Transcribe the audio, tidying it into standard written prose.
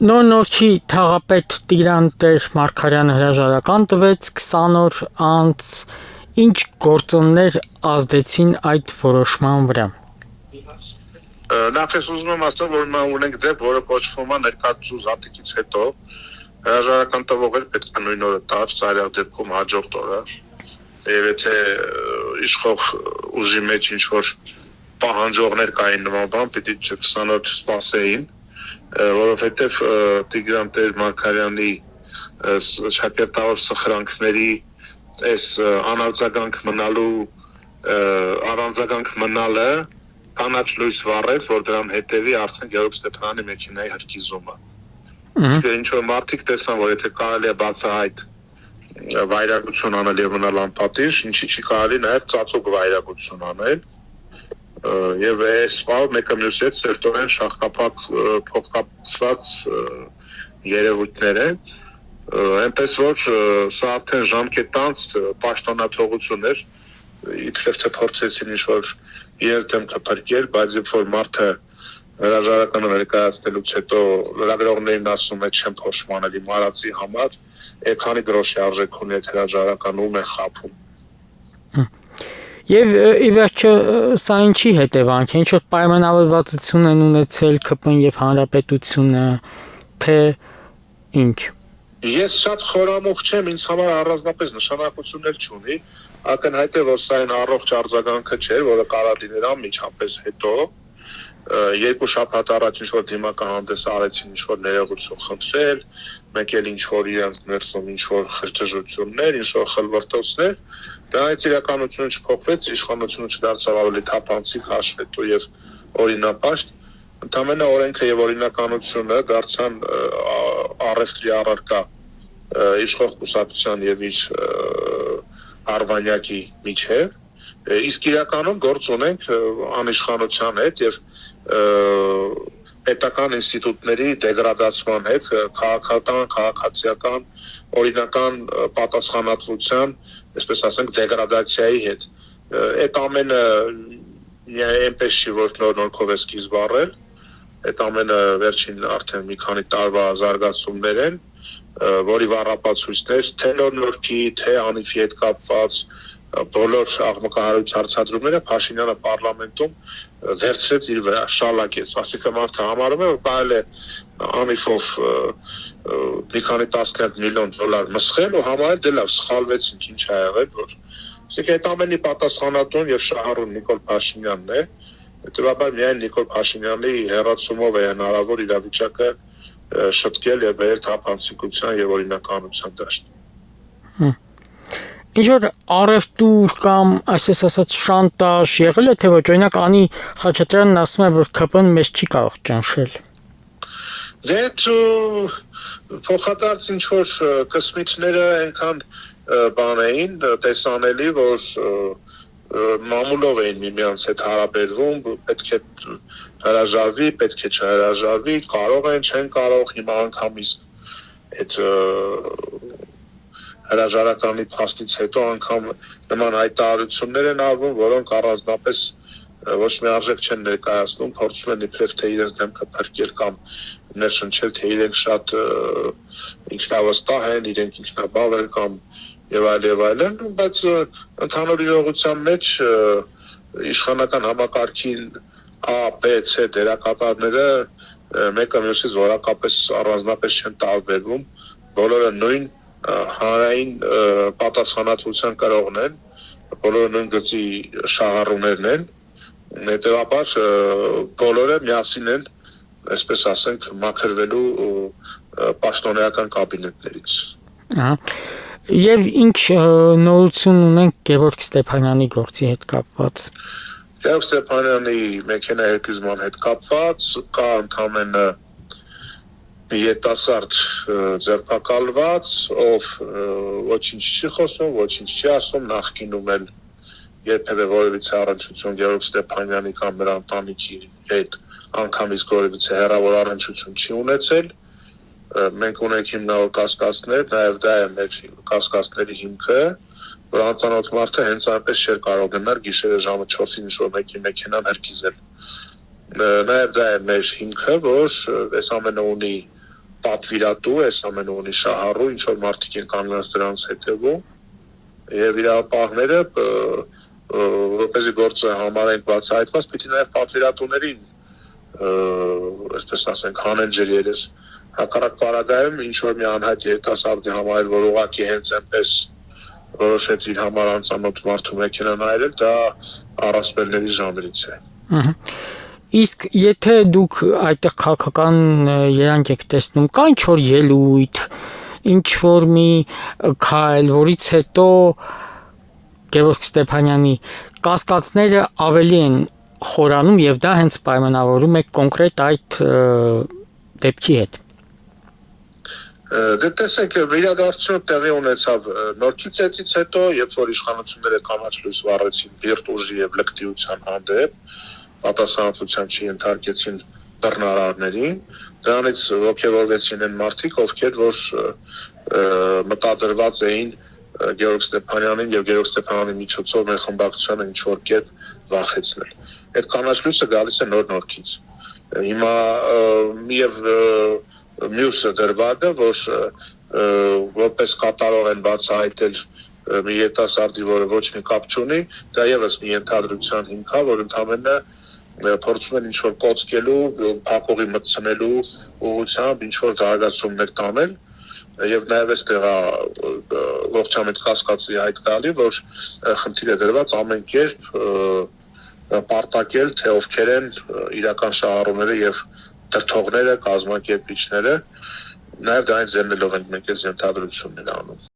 Նոր-նորքի թաղապետ Տիրան Տեր Մարգարյանը հրաժարական տվեց 20 օր անց, ինչ գործոններ ազդեցին այդ որոշման վրա։ Նախ ես ուզում եմ ասել, որ մենք ունենք դեպք, որը կոչվում է ներկայացու զատիկից հետո հրաժարական տվողը պետք է նույն օրը տար, ծայրահեղ դեպքում հաջորդ օրը։ Եվ եթե իշխող ուժի մեջ ինչ-որ պահանջողներ կային նման բան, պիտի 20 օր սպասեին, որովհետև Տիգրան Տեր Մարգարյանի շակերտավոր սխրանքների այս առանձնացանք մնալը կանաչ լույս վառեց, որ դրան հետևի արդեն Գևորգ Ստեփանյանի մեքենայի հրկիզումը։ Իսկ ինչ-որ մարդիկ տեսան, որ եթե կարելի է բացահայտ վայրագություն անել եւ մնալ անպատիժ, ինչի չի կարելի նաեւ ծածուկ վայրագություն անել։ Եվ այս բանը մեկը մյուսի հետ սերտորեն շահկապատ փոխկապված երևույթներ են, այնպես որ սա արդեն ժամկետ անց պաշտոնաթողություն էր, իբրև թե փորձեցին ինչ-որ իրենց դեմքը փրկել, բայց երբ որ մարդը հրաժարականը ներկայացնելուց հետո լրագրողներին ասում է չեմ փոշմանել իմ արածի համար, քանի գրոշի արժեք ունի այդ հրաժարականը ում են խաբում։ Եվ ի վերջո սա ինչի հետևանք է, ինչ որ պայմանավորվածություն են ունեցել ԿՊ-ն եւ հանրապետությունը, թե ինչ։ Ես շատ խորամուխ չեմ, ինձ համար առանձնապես նշանակություններ չունի, ակնհայտ է, որ սա այն առողջ արձագանքը չէր, որը կարա լիներ անմիջապես հետո, երկու շաբաթ առաջ ինչ-որ դիմական հանդես արեցին, ինչ-որ ներողություն խնդրել, մեկ էլ ինչ-որ իրենց ներսում ինչ-որ խժդժություններ, ինչ-որ խլվրտոցներ, դրանից իրականությունը չփոխվեց, իշխանությունը չդարձավ ավելի թափանցիկ, հաշվետու եւ օրինապաշտ, ընդամենը օրենքը եւ օրինականությունը դարձան առևտրի առարկա իշխող կուսակցության եւ իր արվանյակի միջև, իսկ իրականում գործ ունենք անիշխանության հետ եւ պետական ինստիտուտների դեգրադացման հետ, քաղաքական, քաղաքացիական, օրինական պատասխանատվության, այսպես ասենք, դեգրադացիայի հետ։ Այդ ամենը այնպես չի, որ նոր-նորքով է սկիզբ առել, այդ ամենը վերջին արդեն մի քանի տարվա զարգացումներ են, որի վառապացույցներ, թե նոր-նորքի, թե անիվի հետ կապված բոլոր աղմկահարույց հարցադրումները Փաշինյանը պարլամենտում վերցրեց իր վրա, շալակեց, ասիկա մարդը համարում է, որ կարելի է անիվով մի քանի տասնյակ միլիոն դոլար մսխել ու համարել դե լավ սխալվեցինք, ինչ ա եղել, որ ասիկա այդ ամենի պատասխանատուն եւ շահառուն Նիկոլ Փաշինյանն է, հետեւաբար միայն Նիկոլ Փաշինյանի հերացումով է հնարավոր իրավիճակը շտկել եւ բերել թափանցիկության եւ օրինականության դաշտ։ Ինչ որ առևտուր կամ այսպես ասած շանտաժ եղել է թե ոչ, օրինակ Անի Խաչատրյանն ասում է, որ ԿՊ-ն մեզ չի կարող ճնշել։ Դե փոխադարձ ինչ որ կսմիչները այնքան բան էին տեսանելի, որ մամուլով էին միմյանց հետ հարաբերվում, պետք է հրաժարվի, պետք է չհրաժարվի, կարող են, չեն կարող, հիմա անգամ իսկ այդ հրաժարականի փաստից հետո անգամ նման հայտարարություններ են արվում, որոնք առանձնապես ոչ մի արժեք չեն ներկայացնում, փորձում են իբրև թե իրենց դեմքը փրկել կամ ներշնչել, թե իրենք շատ ինքնավստահ են, իրենք ինքնաբավ են կամ եւ այլն, բայց ընդհանուր իրողության մեջ իշխանական համակարգին A, B, C դերակատարները մեկը մյուսից որակապես առանձնապես չեն տարբերվում, բոլորը նույն հանրային պատասխանատվության կրողն են, բոլորը նույն գծի շահառուներն են, հետևաբար բոլորը միասին են, այսպես ասենք, մաքրվելու պաշտոնեական կաբինետներից։ Եվ ինչ նորություն ունենք Գևորգ Ստեփանյանի գործի հետ կապված։ Գևորգ Ստեփանյանի մեքենայի հրկիզման հետ կապված կա ընդամենը երիտասարդ ձերբակալված, ով ոչինչ չի խոսում, ոչինչ չի ասում, նախկինում էլ երբևէ որևիցե առնչություն Գևորգ Ստեփանյանի կամ նրա ընտանիքի հետ անգամ իսկ որևիցե հեռավոր առնչություն չի ունեցել։ Մենք ունենք հիմնավոր կասկածներ, նաև դա է մեր կասկածների հիմքը, որ անծանոթ մարդը հենց այնպես չէր կարող գնալ գիշերը ժամը 4-ին ինչ-որ մեկի մեքենան հրկիզել։ Նաև դա է մեր հիմքը, որ այս ամենը ունի պատվիրատու է, ամեն ունի շահառու, ինչ որ մարդիկ են կանգնած դրանց հետևում, եւ իրավապահները որպեսզի գործը համարեն բացահայտված, պիտի նաեւ պատվիրատուներին այսպես ասենք հանեն ջրերես, հակառակ պարագայում ինչ որ մի անհայտ երիտասարդի համար, որ ուղղակի հենց այնպես որոշեց իր համար անծանոթ մարդու մեքենա նայել, դա առասպելների ժանրից է։ Իսկ եթե դուք այդտեղ քաղաքական երանգ եք տեսնում, կա ինչ որ ելույթ, ինչ որ մի քայլ, որից հետո Գևորգ Ստեփանյանի կասկածները ավելի են խորանում եւ դա հենց պայմանավորում է կոնկրետ այդ դեպքի հետ։ Դե տեսեք, իրադարձությունը տեղի ունեցավ Նորքի ծեծից հետո, երբ որ իշխանությունները կանաչ լույս վառեցին բիրտ ուժի եւ լկտիության հանդեպ, պատասխանատվության չենթարկեցին բռնարարներին, դրանից ողջևորվեցին այն մարդիկ, ովքեր որ մտադրված էին Գևորգ Ստեփանյանին եւ Գևորգ Ստեփանյանի միջոցով մեր խմբակցությանը ինչ որ կերպ վախեցնել։ Այդ կանաչ լույսը գալիս է նոր-նորքից։ Հիմա միև մյուսը դրվագը, որ որպես կատարող են բացահայտել մի երիտասարդի, որը ոչ մի կապ չունի, դա եւս մի ենթադրության հիմք է, որ ընդհանրապես փորձում են ինչ-որ կոծկելու, փակողի մտցնելու ուղղությամբ ինչ-որ զարգացումներ տանել եւ նաեւ այստեղ ողջամիտ կասկածի այդ գալի, որ խնդիր է դրված ամեն կերպ պարտակել, թե ովքեր են իրական շահառուները եւ դրթողները, կազմակերպիչները, նաեւ դրանից ելնելով ենք մենք այս ենթադրությունները անում։